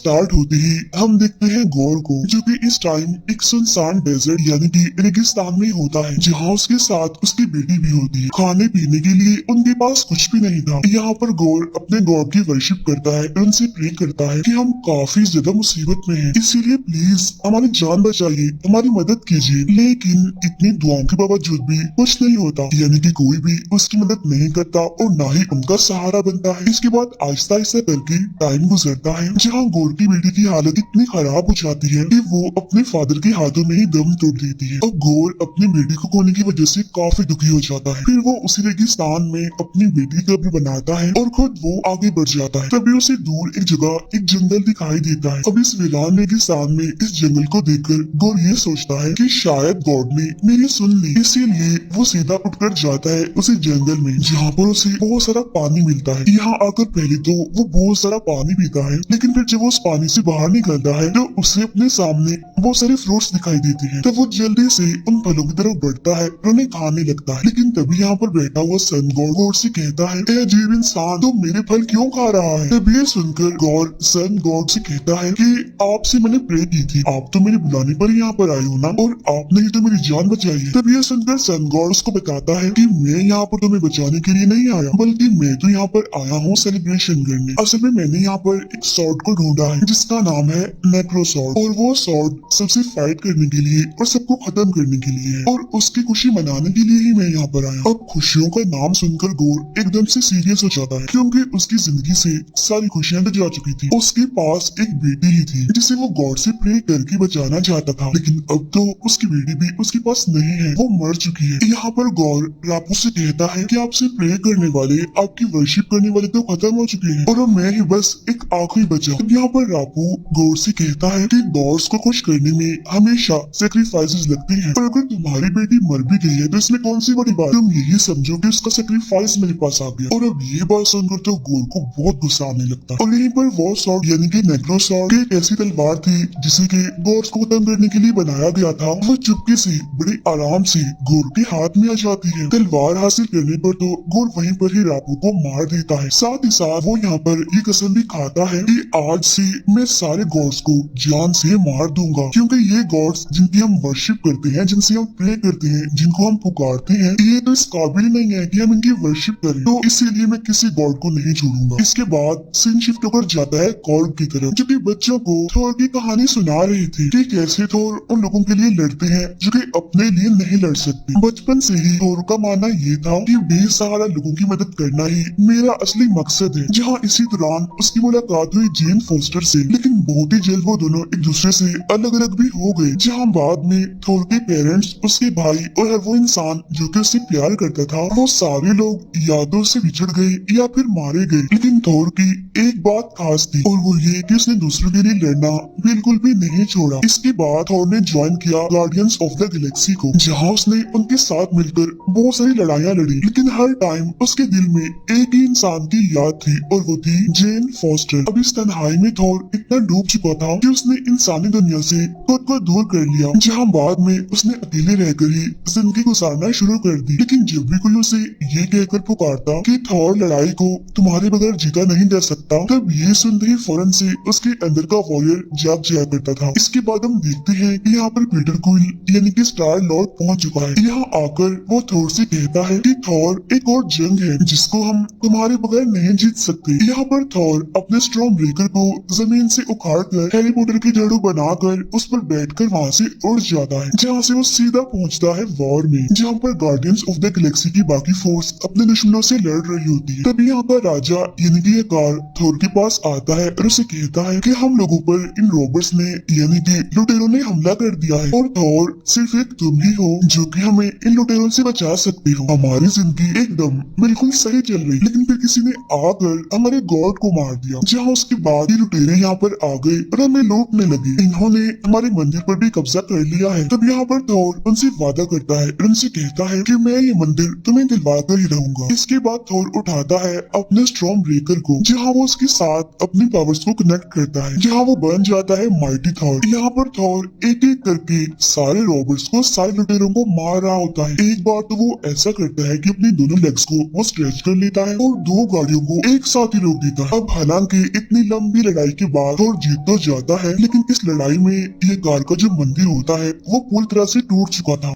Start होते ही हम देखते हैं गौर को, जो कि इस टाइम एक सुनसान डेजर्ट यानी कि रेगिस्तान में होता है, जहाँ उसके साथ उसकी बेटी भी होती है। खाने पीने के लिए उनके पास कुछ भी नहीं था। यहाँ पर गौर अपने गॉड की वर्शिप करता है, उनसे प्रे करता है कि हम काफी ज्यादा मुसीबत में हैं, इसीलिए प्लीज हमारी जान बचाइए, हमारी मदद कीजिए। लेकिन इतनी दुआओं के बावजूद भी कुछ नहीं होता, यानी कि कोई भी उसकी मदद नहीं करता और ना ही उनका सहारा बनता है। इसके बाद आहिस्ता आहिस्ता करके टाइम गुजरता है, जहाँ गौर की बेटी की हालत इतनी खराब हो जाती है कि वो अपने फादर के हाथों में ही दम तोड़ देती है। और गौर अपनी बेटी को खोने की वजह से काफी दुखी हो जाता है। फिर वो उसी रेगिस्तान में अपनी बेटी का कब्र बनाता है और खुद वो आगे बढ़ जाता है। तभी उसे दूर एक जगह एक जंगल दिखाई देता है। अब इस वीरान रेगिस्तान में इस जंगल को देखकर गौर ये सोचता है कि शायद गॉड ने मेरी सुन ली, इसीलिए वो सीधा उठकर जाता है उसी जंगल में, जहाँ पर उसे बहुत सारा पानी मिलता है। यहाँ आकर पहले तो वो बहुत सारा पानी पीता है, लेकिन फिर जब वो उस पानी से बाहर निकलता है तो उसे अपने सामने बहुत सारे फ्रूट्स दिखाई देते हैं। तो वो जल्दी से उन फलों की तरफ बढ़ता है और उन्हें खाने लगता है। लेकिन तभी यहाँ पर बैठा हुआ सन गॉड से कहता है, ए अजीब इंसान, तुम मेरे फल क्यों खा रहा है? तभी ये सुनकर गॉड सन गॉड से कहता है कि आपसे मैंने प्रे की थी, आप तो मेरे बुलाने पर यहाँ पर आए हो ना, और आपने ही तो मेरी जान बचाई है। तभी ये सुनकर सन गॉड उसको बताता है कि मैं यहाँ पर तुम्हें बचाने के लिए नहीं आया, बल्कि मैं तो यहाँ पर आया हूँ सेलिब्रेशन करने। असल में मैंने यहाँ पर एक सॉर्ड को ढूंढा है जिसका नाम है नेक्रो सॉर्ड, और वो सॉर्ड सबसे फाइट करने के लिए और सबको खत्म करने के लिए है, और उसकी खुशी मनाने के लिए ही मैं यहाँ पर आया। अब खुशियों का नाम सुनकर गौर एकदम से सीरियस हो जाता है, क्योंकि उसकी जिंदगी से सारी खुशियां तो जा चुकी थी। उसके पास एक बेटी ही थी जिसे वो गॉड से प्रे करके बचाना चाहता था, लेकिन अब तो उसकी बेटी भी उसके पास नहीं है, वो मर चुकी है। यहाँ पर गौर रापू से कहता है कि आपसे प्रे करने वाले, आपकी वर्शिप करने वाले तो खत्म हो चुके हैं और अब मैं ही बस एक आखिरी बचा। अब यहाँ पर रापू गौर से कहता है कि गॉड्स को खुश करने में हमेशा सेक्रीफाइसेस लगते हैं, और अगर तुम्हारी बेटी मर भी गई है तो इसमें कौन सी बड़ी बात, तुम यही समझो कि उसका सेक्रीफाइस मेरे पास आ गया। और अब ये बात सुनकर तो गौर को बहुत गुस्सा आने लगता है। और यहीं पर वो सॉर्ड यानी कि नेक्रो सॉर्ड एक ऐसी तलवार थी जिसे कि गॉड्स को खत्म करने के लिए बनाया गया था, वो चुपके से बड़े आराम से गौर के हाथ में आ जाती है। तलवार हासिल करने पर तो गौर वहीं पर ही रापू को मार देता है। साथ ही साथ वो यहाँ पर ये कसम भी खाता है कि आज से मैं सारे गॉड्स को जान से मार दूंगा, क्योंकि ये गॉड्स जिनकी हम वर्शिप करते हैं, जिनसे हम प्रे करते हैं, जिनको हम पुकारते हैं, ये तो इस काबिल नहीं है कि हम इनकी वर्शिप करें, तो इसीलिए मैं किसी गॉड को नहीं छोड़ूंगा। इसके बाद सीन शिफ्ट होकर जाता है कॉर्ग की तरफ, जो कि बच्चों को थोर की कहानी सुना रही थी कि कैसे थोर उन लोगों के लिए लड़ते हैं जो कि अपने लिए नहीं लड़ सकते। बचपन से ही थोर का मानना ये था कि बेसहारा लोगों की मदद करना ही मेरा असली मकसद है। जहाँ इसी दौरान उसकी मुलाकात हुई जेन फोस्टर से, लेकिन बहुत ही जल्द वो दोनों एक दूसरे से अलग अलग भी हो गए। जहाँ बाद में थोर के पेरेंट्स, उसके भाई और हर वो इंसान जो कि उससे प्यार करता था, वो सारे लोग या तो उससे बिछड़ गए या फिर मारे गए। लेकिन थोर की एक बात खास थी, और वो ये कि उसने दूसरों के लिए लड़ना बिल्कुल भी नहीं छोड़ा। इसके बाद थोर ने ज्वाइन किया गार्डियंस ऑफ द गैलेक्सी को, जहाँ उसने उनके साथ मिलकर बहुत सारी लड़ाइयाँ लड़ी, लेकिन हर टाइम उसके दिल में एक ही इंसान की याद थी, और वो थी जेन फोस्टर। अब इस तन्हाई में थोर इतना डूब चुका था कि उसने इंसानी दुनिया से खुद को दूर कर लिया, जहाँ बाद में उसने अकेले रहकर ही जिंदगी गुजारना शुरू कर दी। लेकिन जब भी कोई उसे ये कहकर पुकारता कि थोर लड़ाई को तुम्हारे बगैर जीता नहीं जा सकता, तब ये सुनते ही फौरन से उसके अंदर का वॉरियर जाग जाया करता था। इसके बाद हम देखते हैं कि यहाँ पर पीटर क्विल यानी कि स्टार लॉर्ड पहुंच चुका है। यहाँ आकर वो थोर से कहता है कि थोर, एक और जंग है जिसको हम तुम्हारे बगैर नहीं जीत सकते। यहाँ पर थोर अपने स्ट्रॉन्ग ब्रेकर को जमीन से उखाड़ कर हैरी पॉटर की जड़ों बनाकर उस पर बैठकर वहाँ से उड़ जाता है, जहाँ से वो सीधा पहुँचता है वॉर में, जहाँ पर गार्डियंस ऑफ द गैलेक्सी की बाकी फोर्स अपने दुश्मनों से लड़ रही होती है। तभी यहाँ पर राजा यानी कि कार थोर के पास आता है और उसे कहता है कि हम लोगों पर इन रॉबर्ट्स ने यानी कि लुटेरों ने हमला कर दिया है, और थोर सिर्फ एक तुम ही हो जो कि हमें इन लुटेरों से बचा सकते हो। हमारी जिंदगी एकदम बिल्कुल सही चल रही, लेकिन फिर किसी ने आकर हमारे गॉड को मार दिया। जहाँ उसके बाद ही लुटेरे यहाँ पर आ गए और हमें लूटने लगे। इन्होंने हमारे मंदिर पर भी कब्जा कर लिया है। तब यहाँ पर थोर उनसे वादा करता है और उनसे कहता है कि मैं ये मंदिर तुम्हें दिलवा कर ही रहूंगा। इसके बाद थोर उठाता है अपने स्ट्रॉन्ग ब्रेकर को, जहाँ वो उसके साथ अपनी पावर्स को कनेक्ट करता है, जहाँ वो बन जाता है माइटी थॉर। यहाँ पर थोर एक एक करके सारे रॉबर्ट्स को, सारे लुटेरों को मार रहा होता है। एक बार तो वो ऐसा करता है कि अपनी दोनों लेग्स को वो स्ट्रेच कर लेता है और दो गाड़ियों को एक साथ ही रोक देता है। अब हालांकि इतनी लंबी लड़ाई के बाद थोर जीत तो जाता है, लेकिन इस लड़ाई में ये कार का जो मंदिर होता है वो पूरी तरह से टूट चुका था।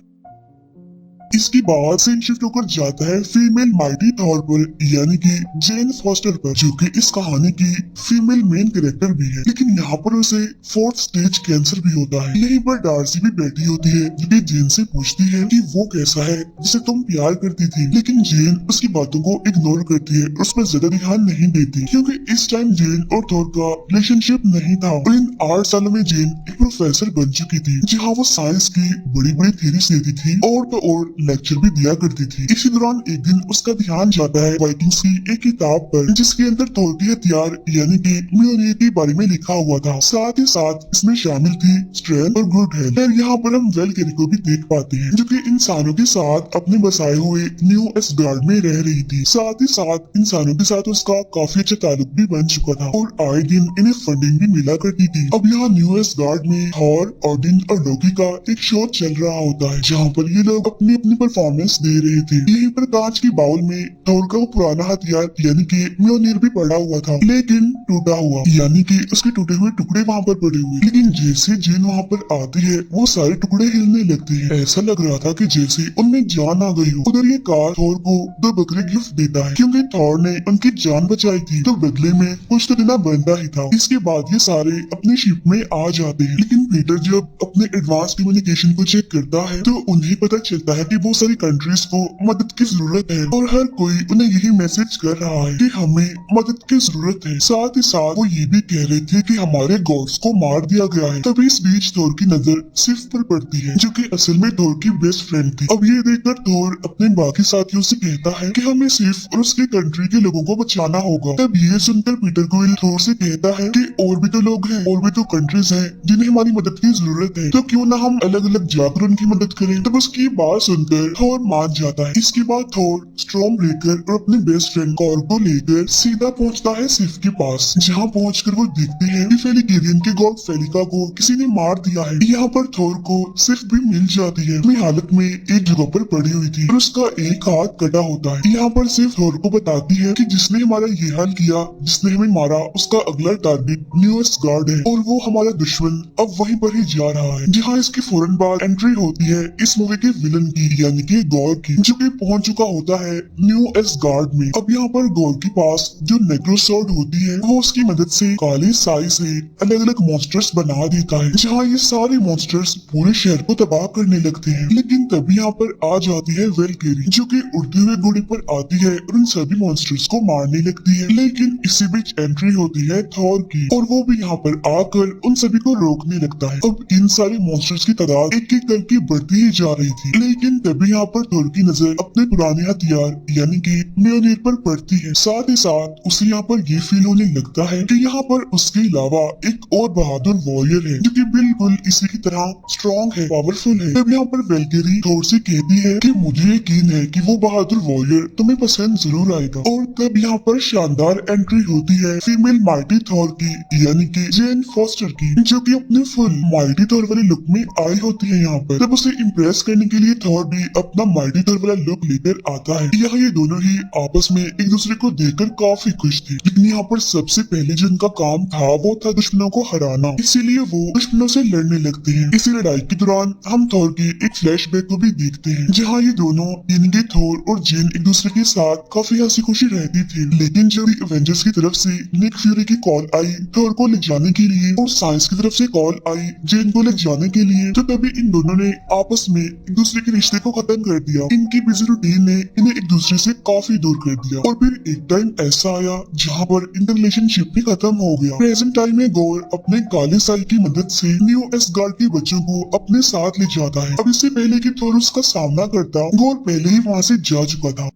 इसके बाद सीन शिफ्ट होकर जाता है फीमेल माइटी थॉर पर, यानी कि जेन फॉस्टर पर, जो कि इस कहानी की फीमेल मेन कैरेक्टर भी है। लेकिन यहाँ पर उसे 4th स्टेज कैंसर भी होता है। यहीं पर डार्सी भी बैठी होती है, जो कि जेन से पूछती है कि वो कैसा है जिसे तुम प्यार करती थी, लेकिन जेन उसकी बातों को इग्नोर करती है और उस पर ज्यादा ध्यान नहीं देती, क्योंकि इस टाइम जेन और थॉर का रिलेशनशिप नहीं था। और इन 8 सालों में जेन एक प्रोफेसर बन चुकी थी, जहाँ वो साइंस की बड़ी बड़ी थ्योरीज देती थी और तो और लेक्चर भी दिया करती थी। इसी दौरान एक दिन उसका ध्यान जाता है वाइकिंग्स की एक किताब पर, जिसके अंदर थॉर के हथियार यानी कि म्योनिर के बारे में लिखा हुआ था। साथ ही साथ इसमें शामिल थी स्ट्रेंथ और गुड हेल्थ। फिर यहाँ पर हम वेलकेरी को भी देख पाते हैं, जो कि इंसानों के साथ अपने बसाए हुए न्यू एसगार्ड में रह रही थी। साथ ही साथ इंसानों के साथ उसका काफी अच्छा ताल्लुक भी बन चुका था और आए दिन इन्हें फंडिंग भी मिला करती थी। अब यहाँ न्यू एसगार्ड में थॉर, ओडिन और लोकी का एक शो चल रहा होता है, जहाँ पर ये लोग अपनी अपनी परफॉर्मेंस दे रहे थे। यहीं पर कांच की बाउल में थॉर का वो पुराना हथियार यानी कि म्योनिर भी पड़ा हुआ था, लेकिन टूटा हुआ, यानी कि उसके टूटे हुए टुकड़े वहाँ पर पड़े हुए। लेकिन जैसे जेन वहाँ पर आती है वो सारे टुकड़े हिलने लगते हैं। ऐसा लग रहा था कि जैसे उनमें जान आ गई हो। उधर ये कार थॉर को 2 बकरे गिफ्ट देता है, क्योंकि थॉर ने उनकी जान बचाई थी, तो बदले में कुछ तो देना बनता ही था। इसके बाद ये सारे अपने शिप में आ जाते हैं, लेकिन पीटर जब अपने एडवांस कम्युनिकेशन को चेक करता है तो उन्हें पता चलता है कि बहुत सारी कंट्रीज को मदद की जरूरत है और हर कोई उन्हें यही मैसेज कर रहा है कि हमें मदद की जरूरत है। साथ ही साथ वो ये भी कह रहे थे कि हमारे गॉड्स को मार दिया गया है। तभी इस बीच थॉर की नजर सिर्फ पर पड़ती है, जो कि असल में थॉर की बेस्ट फ्रेंड थी। अब ये देखकर थॉर अपने बाकी साथियों से कहता है कि हमें सिर्फ और उसकी कंट्री के लोगों को बचाना होगा। तब ये सुनकर पीटर क्विल थॉर से कहता है कि और भी तो लोग हैं, और भी तो कंट्रीज हैं जिन्हें हमारी मदद की जरूरत है, तो क्यों ना हम अलग अलग जाकर उनकी मदद करें। तब उसकी बात सुनकर थॉर मान जाता है। इसके बाद थॉर स्ट्रॉम लेकर और अपने बेस्ट फ्रेंड कॉर को लेकर सीधा पहुंचता है सिफ के पास, जहां पहुंचकर वो देखते हैं कि फेलिकेरियन के गॉड फेलिका को किसी ने मार दिया है। यहाँ पर थॉर को सिर्फ भी मिल जाती है, अपनी हालत में एक जगह पर पड़ी हुई थी और उसका एक हाथ कटा होता है। यहाँ पर सिर्फ थॉर को बताती है कि जिसने हमारा ये हाल किया, जिसने हमें मारा, उसका अगला टारगेट न्यू एसगार्ड है और वो हमारा दुश्मन अब वहीं पर ही जा रहा है। जहाँ इसके फौरन बाद एंट्री होती है इस मूवी के विलन की, यानी कि गॉर की, जो कि पहुंच चुका होता है न्यू एसगार्ड में। अब यहाँ पर गॉर के पास जो नेक्रोसॉर्ड होती है वो उसकी मदद से काली साई से अलग अलग मॉन्स्टर्स बना देता है, जहाँ ये सारे मॉन्स्टर्स पूरे शहर को तबाह करने लगते हैं। लेकिन तभी यहाँ पर आ जाती है वेलकेरी, जो कि उड़ते हुए घोड़े पर आती है और उन सभी मॉन्स्टर्स को मारने लगती है। लेकिन इसी बीच एंट्री होती है थॉर की और वो भी यहाँ पर आकर उन सभी को रोकने लगता है। अब इन सारे मॉन्स्टर्स की तादाद एक एक करके बढ़ती ही जा रही थी, लेकिन तभी यहाँ पर थॉर की नजर अपने पुराने हथियार यानी कि म्योनिर पर पड़ती है। साथ ही साथ उसे यहाँ पर ये फील होने लगता है कि यहाँ पर उसके अलावा एक और बहादुर वॉरियर है, जो कि बिल्कुल इसी की तरह स्ट्रॉन्ग है, पावरफुल है। तब यहाँ पर वेलकेरी थॉर से कहती है कि मुझे यकीन है कि वो बहादुर वॉरियर तुम्हें पसंद जरूर आएगा। और तब यहाँ पर शानदार एंट्री होती है फीमेल माइटी थॉर की, यानी कि जेन फॉस्टर की, जो कि अपने फुल माइटी थॉर वाले लुक में आई होती है। यहाँ पर तब उसे इम्प्रेस करने के लिए थॉर भी अपना माइटी थॉर वाला लुक लेकर आता है। यहाँ ये दोनों ही आपस में एक दूसरे को देखकर काफी खुश थे, लेकिन यहाँ पर सबसे पहले जो उनका काम था वो था दुश्मनों को हराना, इसीलिए वो दुश्मनों से लड़ने लगते हैं। इसी लड़ाई के दौरान हम थॉर की एक फ्लैशबैक को भी देखते हैं, जहाँ ये दोनों यानी कि थॉर और जेन एक दूसरे के साथ काफी हंसी खुशी रहती थी। लेकिन जब एवेंजर्स की तरफ से निक फ्यूरी की कॉल आई थॉर को ले जाने के लिए और साइंस की तरफ से कॉल आई जेन को ले जाने के लिए, तो तभी इन दोनों ने आपस में एक दूसरे के रिश्ते को खत्म कर दिया। इनकी बिजी रूटीन ने इन्हें एक दूसरे से काफी दूर कर दिया और फिर एक टाइम ऐसा आया जहाँ पर इनका रिलेशनशिप भी खत्म हो गया। प्रेजेंट टाइम में गौर अपने काले साई की मदद से न्यू एसगार्ड के बच्चों को अपने साथ ले जाता है। अब इससे पहले कि थॉर उसका सामना करता, गौर पहले ही वहाँ से जा चुका था।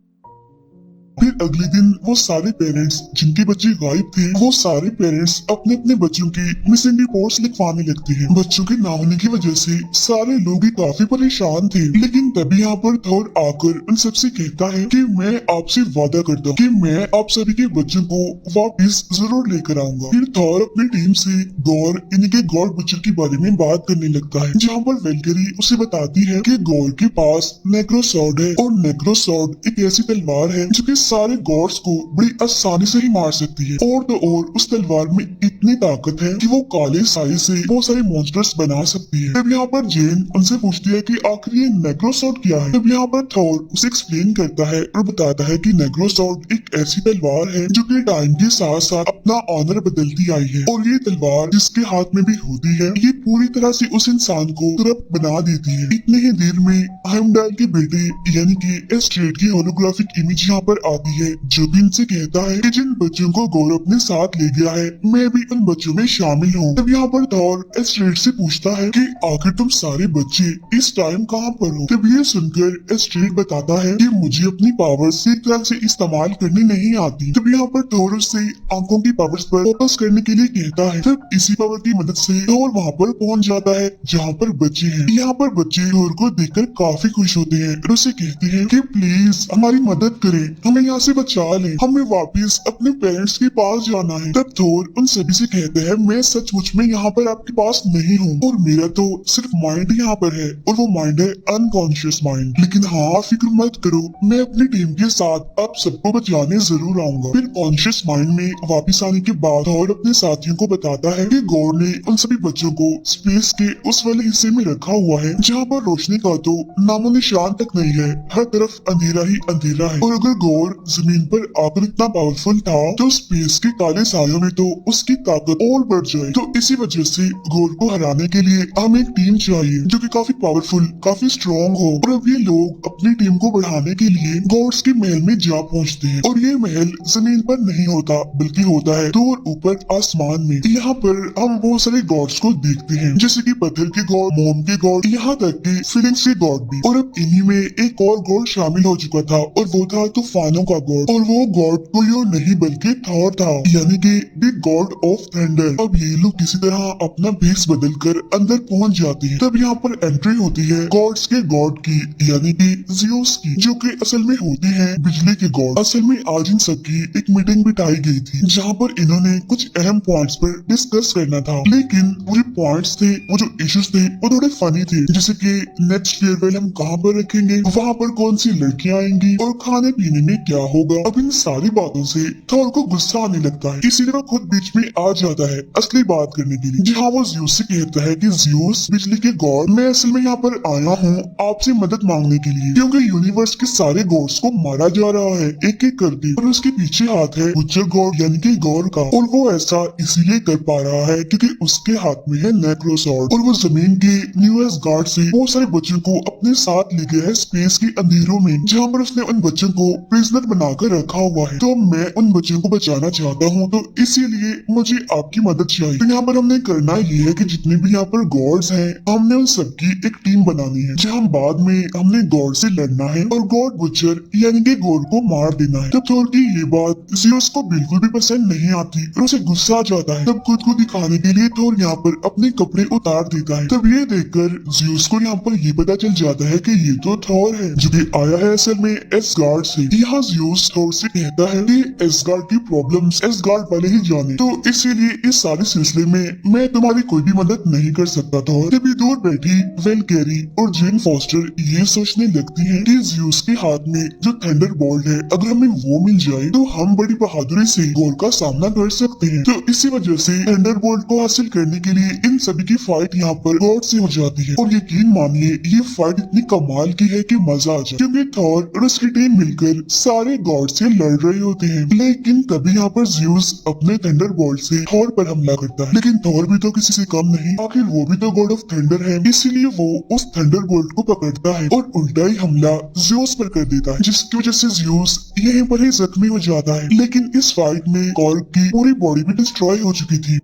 फिर अगले दिन वो सारे पेरेंट्स जिनके बच्चे गायब थे, वो सारे पेरेंट्स अपने अपने बच्चों की मिसिंग रिपोर्ट्स लिखवाने लगते हैं। बच्चों के ना होने की वजह से सारे लोग ही काफी परेशान थे, लेकिन तभी यहाँ पर थॉर आकर उन सबसे कहता है कि मैं आपसे वादा करता हूँ कि मैं आप सभी के बच्चों को वापस जरूर लेकर आऊंगा। फिर थॉर अपनी टीम से गौर इनके गॉड बुचर के बारे में बात करने लगता है, जहाँ पर वेलकेरी उसे बताती है कि गौर के पास नेक्रोसॉर्ड है और नेक्रोसॉर्ड एक ऐसी तलवार है जो कि सारे गॉड्स को बड़ी आसानी से ही मार सकती है। और तो और उस तलवार में इतनी ताकत है कि वो काले साए से बहुत सारे मॉन्स्टर्स बना सकती है। तब यहाँ पर जेन उनसे पूछती है कि आखिर ये नेक्रोसॉर्ड क्या है। तब यहाँ पर थॉर उसे एक्सप्लेन करता है और बताता है कि नेक्रोसॉर्ड एक ऐसी तलवार है जो कि टाइम के साथ साथ अपना ऑनर बदलती आई है, और ये तलवार जिसके हाथ में भी होती है ये पूरी तरह से उस इंसान को करप्ट बना देती है। इतने ही देर में हेमडाल के बेटे यानी कि एस्ट्रेड की होलोग्राफिक इमेज यहाँ पर आती है, जो भी इनसे कहता है कि जिन बच्चों को गौर अपने साथ ले गया है मैं भी उन बच्चों में शामिल हूँ। तब यहाँ पर थॉर एस्ट्रेड से पूछता है कि आखिर तुम सारे बच्चे इस टाइम कहाँ पर हो। तब ये सुनकर एस्ट्रेड बताता है कि मुझे अपनी पावर्स एक तरह से इस्तेमाल करनी नहीं आती। तब यहाँ पर थॉर उससे आंखों की पावर्स पर फोकस करने के लिए कहता है। तब इसी पावर की मदद से थॉर वहाँ पर पहुँच जाता है जहाँ पर बच्चे हैं। यहाँ पर बच्चे थॉर को देखकर काफी खुश होते हैं और उसे कहते हैं कि प्लीज हमारी मदद करें, हमें यहाँ से बचा लें, हमें वापस अपने पेरेंट्स के पास जाना है। तब थॉर उन सभी से कहते हैं मैं सचमुच में यहाँ पर आपके पास नहीं हूँ और मेरा तो सिर्फ माइंड यहाँ पर है, और वो माइंड है अनकॉन्शियस माइंड। लेकिन हाँ फिक्र मत करो, मैं अपनी टीम के साथ आप सबको बचाने जरूर आऊंगा। फिर कॉन्शियस माइंड में वापस आने के बाद थॉर अपने साथियों को बताता है कि गॉड ने उन सभी बच्चों को स्पेस के उस वाले हिस्से में रखा हुआ है जहाँ पर रोशनी का तो नामो निशान तक नहीं है, हर तरफ अंधेरा ही अंधेरा है। और अगर गॉड जमीन पर आकर इतना पावरफुल था तो स्पेस के काले सायों में तो उसकी ताकत और बढ़ जाए। तो इसी वजह से गॉड को हराने के लिए हमें एक टीम चाहिए जो कि काफी पावरफुल, काफी स्ट्रॉन्ग हो। और अब ये लोग अपनी टीम को बढ़ाने के लिए गॉड्स के महल में जा पहुंचते हैं, और ये महल जमीन पर नहीं होता बल्कि होता है दूर ऊपर आसमान में। यहाँ पर हम बहुत सारे गॉड्स को देखते हैं जैसे कि पत्थर के गॉड, मोम के गॉड, यहाँ तक कि फीलिंग्स के गॉड भी। और अब इन्हीं में एक और गॉड शामिल हो चुका था और वो था तूफानों का गॉड, और वो गॉड कोई और नहीं बल्कि थॉर था, यानी कि द गॉड ऑफ थंडर। अब ये लोग किसी तरह अपना भेष बदल कर अंदर पहुंच जाते हैं। तब यहाँ पर एंट्री होती है गॉड्स के गॉड की, यानी कि जियोस की, जो कि असल में होते हैं बिजली के गॉड। असल में आज इन सबकी एक मीटिंग बिठाई गई थी जहाँ पर इन्होंने कुछ अहम पॉइंट्स पर डिस्कस करना था, लेकिन वो जो पॉइंट्स थे, वो जो इश्यूज थे वो थोड़े फनी थे, जैसे कि नेक्स्ट फेयरवेल हम कहाँ पर रखेंगे, वहाँ पर कौन सी लड़कियां आएंगी और खाने पीने में क्या होगा। अब इन सारी बातों से थॉर को गुस्सा आने लगता है, इसीलिए वो खुद बीच में आ जाता है असली बात करने के लिए। जहाँ वो ज़्यूस से कहता है कि ज़्यूस बिजली के गॉड, मैं असल में यहाँ पर आया हूँ आपसे मदद मांगने के लिए, क्योंकि यूनिवर्स के सारे गॉड्स को मारा जा रहा है एक एक करके, और उसके पीछे हाथ है बुचर गॉड यानी कि गॉड का, और वो ऐसा इसीलिए कर पा रहा है क्योंकि उसके हाथ में है नेक्रोसॉर्ड, और वो जमीन के न्यूएस्ट गार्ड से बहुत सारे बच्चों को अपने साथ ले गया है स्पेस के अंधेरों में, जहाँ पर उसने उन बच्चों को प्रिजनर बनाकर रखा हुआ है। तो मैं उन बच्चों को बचाना चाहता हूँ, तो इसीलिए मुझे आपकी मदद चाहिए। तो यहाँ पर हमने करना ये है कि जितने भी यहाँ पर गॉड्स हैं हमने उन सबकी एक टीम बनानी है, जहाँ बाद में हमने गॉड से लड़ना है और गॉड बुचर यानी कि गॉड को मार देना है। तब थोर की ये बात ज़्यूस को बिल्कुल भी पसंद नहीं आती और उसे गुस्सा आ जाता है। तब खुद को दिखाने के लिए थोर यहाँ पर अपने कपड़े उतार देता है। तब ये देखकर ज़्यूस को यहाँ पर ये पता चल जाता है कि ये तो थॉर है जो कि आया है असल में एसगार्ड से। यहाँ ज़्यूस थॉर से कहता है कि एसगार्ड की प्रॉब्लम्स एसगार्ड वाले ही जाने, तो इसीलिए इस सारे सिलसिले में मैं तुम्हारी कोई भी मदद नहीं कर सकता था। तभी दूर बैठी वेलकेरी और जेन फॉस्टर ये सोचने लगती हैं कि ज़्यूस के हाथ में जो थंडरबोल्ट है अगर हमें वो मिल जाए तो हम बड़ी बहादुरी से गोल का सामना कर सकते हैं। तो इसी वजह से थंडरबोल्ट को हासिल करने के लिए इन सभी की फाइट यहाँ पर गॉड से हो जाती है, और यकीन मानिए ये फाइट इतनी कमाल की है कि मजा आ जाए, क्योंकि थॉर और उसकी टीम मिलकर सारे गॉड से लड़ रहे होते हैं। लेकिन तभी यहाँ पर ज़्यूस अपने थंडरबोल्ट से थॉर पर हमला करता है, लेकिन थॉर भी तो किसी से कम नहीं, आखिर वो भी तो गॉड ऑफ थंडर है, इसीलिए वो उस थंडरबोल्ट को पकड़ता है और उल्टा ही हमला ज़्यूस पर कर देता है, जिसकी वजह से ज़्यूस यहीं पर ही जख्मी हो जाता है। लेकिन इस फाइट में कॉर्ग की पूरी बॉडी भी डिस्ट्रॉय हो चुकी थी।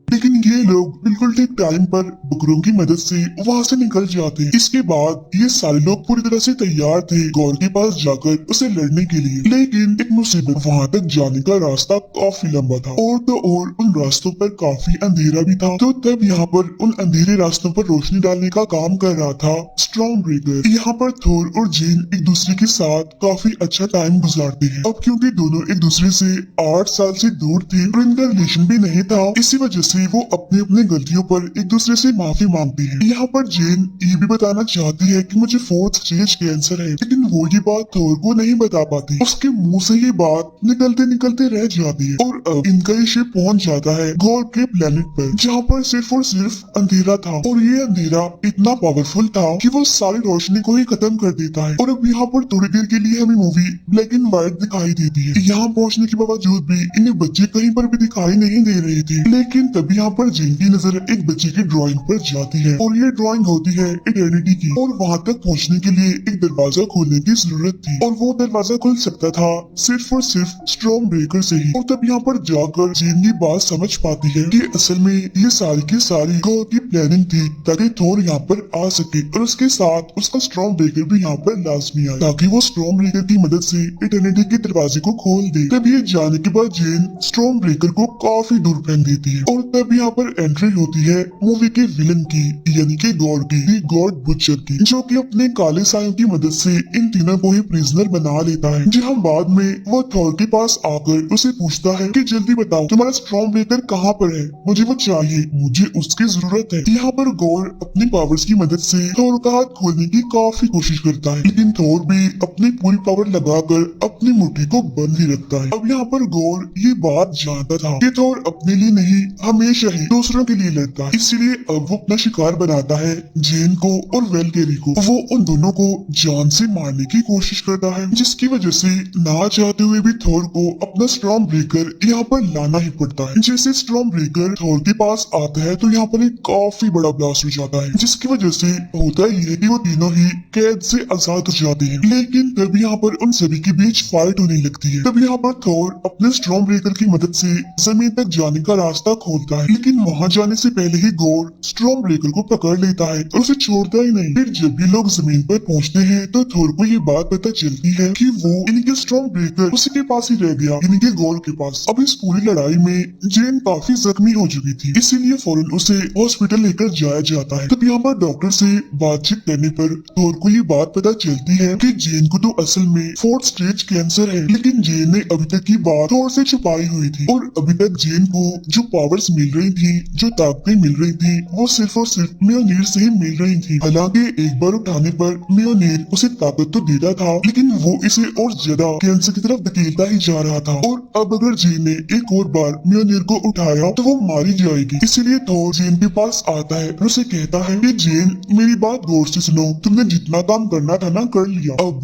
लेकिन ये लोग बिल्कुल ठीक टाइम पर बुकरों की मदद से वहाँ से निकल जाते हैं। इसके बाद ये सारे लोग पूरी तरह से तैयार थे गौर के पास जाकर उसे लड़ने के लिए, लेकिन एक मुसीबत, वहाँ तक जाने का रास्ता काफी लंबा था और तो और उन रास्तों पर काफी अंधेरा भी था। तो तब यहाँ पर उन अंधेरे रास्तों पर रोशनी डालने का काम कर रहा था स्टॉर्म ब्रेकर। यहाँ पर थोर और जेन एक दूसरे के साथ काफी अच्छा टाइम गुजारते हैं। अब क्योंकि दोनों एक दूसरे से 8 साल से दूर थे और इनका रिलेशन भी नहीं था, इसी वजह से से वो अपनी अपनी गलतियों पर एक दूसरे से माफी मांगती है। यहाँ पर जेन ये भी बताना चाहती है कि मुझे 4th स्टेज कैंसर है, लेकिन वो ये बात थोर को नहीं बता पाती। उसके मुंह से ये बात निकलते निकलते रह जाती है और अब इनका ये शिप पहुंच जाता है गॉर के प्लेनेट पर, जहाँ पर सिर्फ और सिर्फ अंधेरा था और ये अंधेरा इतना पावरफुल था कि वो सारी रोशनी को ही खत्म कर देता है। और अब यहाँ पर थोड़ी देर के लिए हमें मूवी ब्लैक एंड व्हाइट दिखाई देती है। यहाँ पहुँचने के बावजूद भी इन्हें बच्चे कहीं पर भी दिखाई नहीं दे रहे थे, लेकिन तभी यहाँ पर जेन की नजर एक बच्चे की ड्राइंग पर जाती है और ये ड्राइंग होती है इटर्निटी की। और वहाँ तक पहुँचने के लिए एक दरवाजा खोलने की जरूरत थी और वो दरवाजा खुल सकता था सिर्फ और सिर्फ स्ट्रॉन्ग ब्रेकर से ही। और तब यहाँ पर जाकर जेन ये बात समझ पाती है कि असल में ये सारी की सारी गॉर की प्लानिंग थी ताकि थोर यहाँ पर आ सके और उसके साथ उसका स्ट्रॉन्ग ब्रेकर भी यहाँ पर लाजमी आए ताकि वो स्ट्रॉन्ग ब्रेकर की मदद से इटर्निटी के दरवाजे को खोल दे। तब ये जाने के बाद जेन स्ट्रॉन्ग ब्रेकर को काफी दूर फेंक देती है और तब यहाँ पर एंट्री होती है मूवी के विलन की, यानी कि गॉड की, दी गॉड बुचर की, जो कि अपने काले सायों की मदद से इन तीनों को ही प्रिजनर बना लेता है। जहाँ बाद में वो थॉर के पास आकर उसे पूछता है कि जल्दी बताओ तुम्हारा स्ट्रॉन्ग ब्रेकर कहाँ पर है, मुझे वो चाहिए, मुझे उसकी जरूरत है। यहाँ पर गॉड अपनी पावर्स की मदद से थॉर का हाथ खोलने की काफी कोशिश करता है, लेकिन थॉर भी अपनी पूरी पावर लगाकर अपनी मुट्ठी को बंद ही रखता है। अब यहाँ पर गॉड ये बात जानता था कि थॉर अपने लिए नहीं हमेशा ही दूसरों के लिए लड़ता है, इसलिए अब वो अपना शिकार बनाता है जेन को और वेलकेरी को। वो उन दोनों को जान से मारने की कोशिश करता है, जिसकी वजह से ना चाहते हुए भी थॉर को अपना स्ट्रॉन्ग ब्रेकर यहाँ पर लाना ही पड़ता है। जैसे स्ट्रॉन्ग ब्रेकर थॉर के पास आता है तो यहाँ पर एक काफी बड़ा ब्लास्ट हो जाता है, जिसकी वजह से होता ही है कि वो तीनों ही कैद से आजाद हो जाते हैं। लेकिन तब यहाँ पर उन सभी के बीच फाइट होने लगती है। तब यहाँ पर थॉर अपने स्ट्रॉन्ग ब्रेकर की मदद से जमीन तक जाने का रास्ता खोलता है, लेकिन वहाँ जाने से पहले ही गॉड स्ट्रॉन्ग ब्रेकर को पकड़ लेता है और उसे छोड़ता ही नहीं। फिर जब भी लोग जमीन पर पहुँचते हैं तो थॉर को ये बात पता चलती है कि वो इनके स्ट्रॉन्ग ब्रेकर उसी के पास ही रह गया, इनके गॉड के पास। अब इस पूरी लड़ाई में जेन काफी जख्मी हो चुकी थी, इसीलिए फौरन उसे हॉस्पिटल लेकर जाया जाता है। तब यहाँ पर डॉक्टर से बातचीत करने पर थॉर को ये बात पता चलती है कि जेन को तो असल में 4th स्टेज कैंसर है, लेकिन जेन ने अभी तक की बात थॉर से छुपाई हुई थी और अभी तक जेन को जो पावर्स मिल रही थी, जो ताकतें मिल रही थी, वो सिर्फ और सिर्फ मियोनीर से ही मिल रही थी। हालांकि एक बार उठाने पर मियोनीर उसे ताकत तो देता था, लेकिन वो इसे और ज्यादा कैंसर की तरफ धकेलता ही जा रहा था। और अब अगर जेन ने एक और बार मियोनीर को उठाया तो वो मारी जाएगी, इसीलिए थॉर जेन के पास आता है और उसे कहता है कि जेन मेरी बात गौर से सुनो, तुमने जितना काम करना था ना कर लिया, अब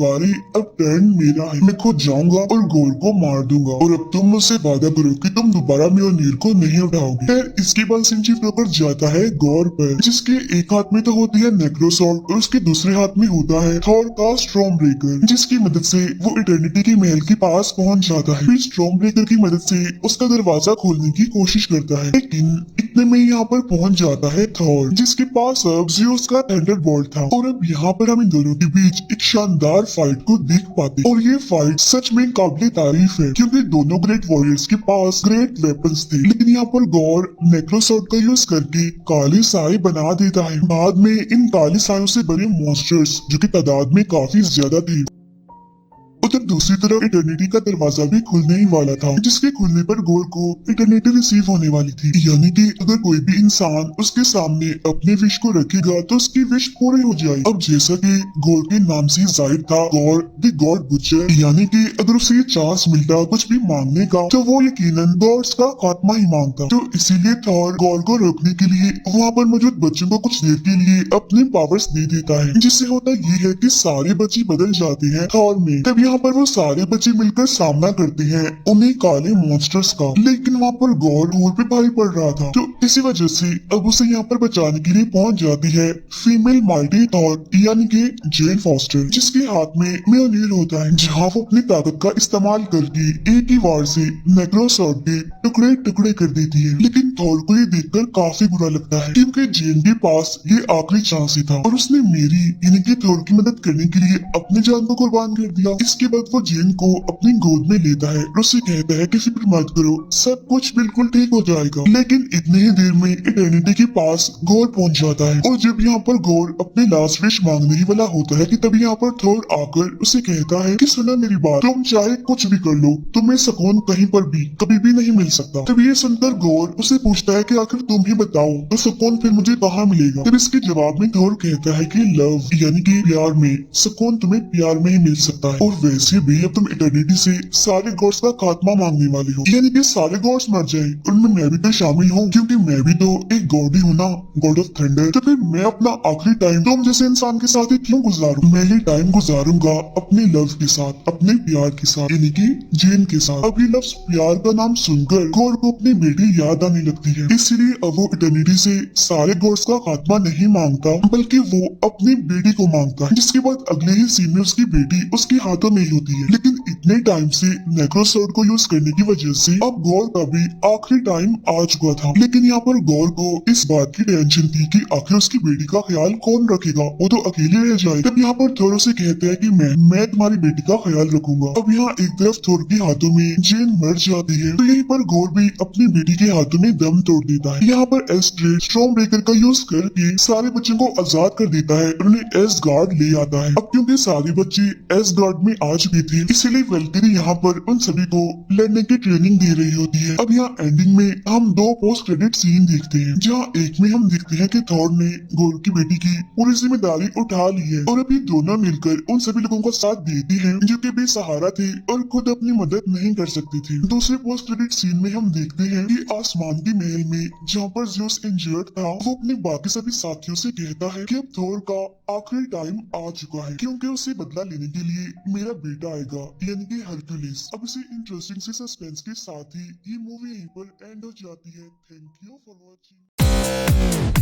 टर्न मेरा है, मैं खुद जाऊंगा और गोर को मार दूंगा और अब तुम मुझसे वादा करो कि तुम दोबारा मियोनीर को नहीं उठाओगे। फिर इसके बाद सिंचिफ होकर जाता है गौर पर, जिसके एक हाथ में तो होती है नेक्रोसॉर्ड और उसके दूसरे हाथ में होता है थॉर का स्ट्रॉन्ग ब्रेकर, जिसकी मदद से वो इटर्निटी के महल के पास पहुंच जाता है। फिर स्ट्रॉन्ग ब्रेकर की मदद से उसका दरवाजा खोलने की कोशिश करता है, लेकिन इतने में यहाँ पर पहुंच जाता है थॉर, जिसके पास अब ज़्यूस का थंडरबोल्ट था। और अब यहाँ पर हम इन दोनों के बीच एक शानदार फाइट को देख पाते और ये फाइट सच में काबिल तारीफ है, क्योंकि दोनों ग्रेट वॉरियर्स के पास ग्रेट वेपन्स थे। लेकिन यहाँ पर गौर नेक्रोसॉर्ड का यूज करके काले साए बना देता है। बाद में इन काले सायों से बने मॉन्स्टर्स, जो कि तादाद में काफी ज्यादा थे। उधर दूसरी तरफ इटर्निटी का दरवाजा भी खुलने ही वाला था, जिसके खुलने पर गोर को इटर्निटी रिसीव होने वाली थी, यानी कि अगर कोई भी इंसान उसके सामने अपने विश को रखेगा तो उसकी विश पूरी हो जाएगी। अब जैसा कि गोर के नाम से जाहिर था, गौर द गॉड बुचर, यानी कि अगर उसे ये चांस मिलता कुछ भी मांगने का तो वो यकीनन गॉड्स का खात्मा ही मांगता। तो इसीलिए थॉर गॉर को रोकने के लिए वहाँ पर मौजूद बच्चों को कुछ देर के लिए अपने पावर्स दे देता है, जिससे होता ये है कि सारे बच्चे बदल जाते हैं थॉर में। तब यहाँ पर वो सारे बच्चे मिलकर सामना करते हैं उन्हीं काले मॉन्स्टर्स का, लेकिन वहाँ पर गॉड पे भारी पड़ रहा था, तो इसी वजह से अब उसे यहाँ पर बचाने के लिए पहुंच जाती है फीमेल माइटी थॉर, यानी कि जेन फॉस्टर, जिसके हाथ में मियोनीर होता है, जहाँ वो अपनी ताकत का इस्तेमाल करके एक ही वार से नेक्रोसॉर्ड के टुकड़े टुकड़े कर देती है। लेकिन थॉर को ये देखकर काफी बुरा लगता है, क्योंकि जेन के पास ये आखिरी चांस ही था और उसने मेरी यानी कि थॉर की मदद करने के लिए अपनी जान को कुर्बान कर दिया। इसके बाद वो जेन को अपनी गोद में लेता है और उसे कहता है कि फिक्र मत करो, सब कुछ बिल्कुल ठीक हो जाएगा। लेकिन इतने ही देर में इटर्निटी के पास गौर पहुंच जाता है और जब यहाँ पर गौर अपने लास्ट विश मांगने ही वाला होता है कि तभी यहाँ पर थोर आकर उसे कहता है कि सुनो मेरी बात, तुम चाहे कुछ भी कर लो, तुम्हें सुकून कहीं पर भी कभी भी नहीं मिल सकता। तब ये सुनकर गौर उसे पूछता है कि आखिर तुम ही बताओ तो सुकून फिर मुझे कहाँ मिलेगा। तब इसके जवाब में थोर कहता है कि लव यानी कि प्यार में सुकून तुम्हें प्यार में ही मिल सकता है, और वैसे भी अब तुम इटर्निटी से सारे गॉड्स का खात्मा मांगने वाले हो, यानी कि सारे गॉड्स मर जाए, उनमें मैं भी तो शामिल हूँ क्योंकि मैं भी तो एक गॉड ही हूँ ना, गॉड ऑफ थंडर। तो फिर मैं अपना आखिरी टाइम तुम जैसे इंसान के साथ ही क्यों गुजारूं? मैं ये टाइम गुजारूंगा अपने लव के साथ, अपने प्यार के साथ, यानी कि जेन के साथ। अब ये लफ्ज प्यार का नाम सुनकर गॉड को अपनी बेटी याद आने लगती है, इसलिए अब वो इटर्निटी से सारे गॉड्स का खात्मा नहीं मांगता बल्कि वो अपनी बेटी को मांगता है। जिसके बाद अगले ही सीन में उसकी बेटी उसके हाथों में ही होती है। लेकिन इतने टाइम से नेक्रोसोर्ड को यूज करने की वजह से अब गौर का भी आखिरी टाइम आ चुका था। लेकिन यहाँ पर गौर को इस बात की टेंशन थी कि आखिर उसकी बेटी का ख्याल कौन रखेगा, वो तो अकेले रह जाए। तब यहाँ पर थोर से कहते हैं कि मैं तुम्हारी बेटी का ख्याल रखूंगा। अब यहाँ एक तरफ थोर के हाथों में जेन मर जाती है तो यहीं पर गौर भी अपनी बेटी के हाथों में दम तोड़ देता है। यहाँ पर एस्ट्रेड स्टॉर्म ब्रेकर का यूज करके सारे बच्चों को आजाद कर देता है और उन्हें एस गार्ड ले आता है। अब क्योंकि सारे बच्चे एस गार्ड में आ चुके थे इसीलिए वेल्किरी यहाँ पर उन सभी को लड़ने की ट्रेनिंग दे रही होती है। अब यहाँ एंडिंग में हम दो पोस्ट क्रेडिट सीन देखते हैं, जहाँ एक में हम देखते हैं कि थॉर ने गौर की बेटी की पूरी जिम्मेदारी उठा ली है और अभी दोनों मिलकर उन सभी लोगों का साथ देती हैं जो कि बेसहारा थे और खुद अपनी मदद नहीं कर सकते थे। दूसरे पोस्ट क्रेडिट सीन में हम देखते हैं कि आसमान के महल में जहाँ पर ज़्यूस इंजर्ड था वो अपने बाकी सभी साथियों से कहता है कि अब थॉर का आखिरी टाइम आ चुका है क्योंकि उसे बदला लेने के लिए मेरा बेटा आएगा, यानी कि हरक्यूलिस। अब इसे इंटरेस्टिंग से सस्पेंस के साथ ही ये मूवी यहीं पर एंड हो जाती है। Thank you for watching.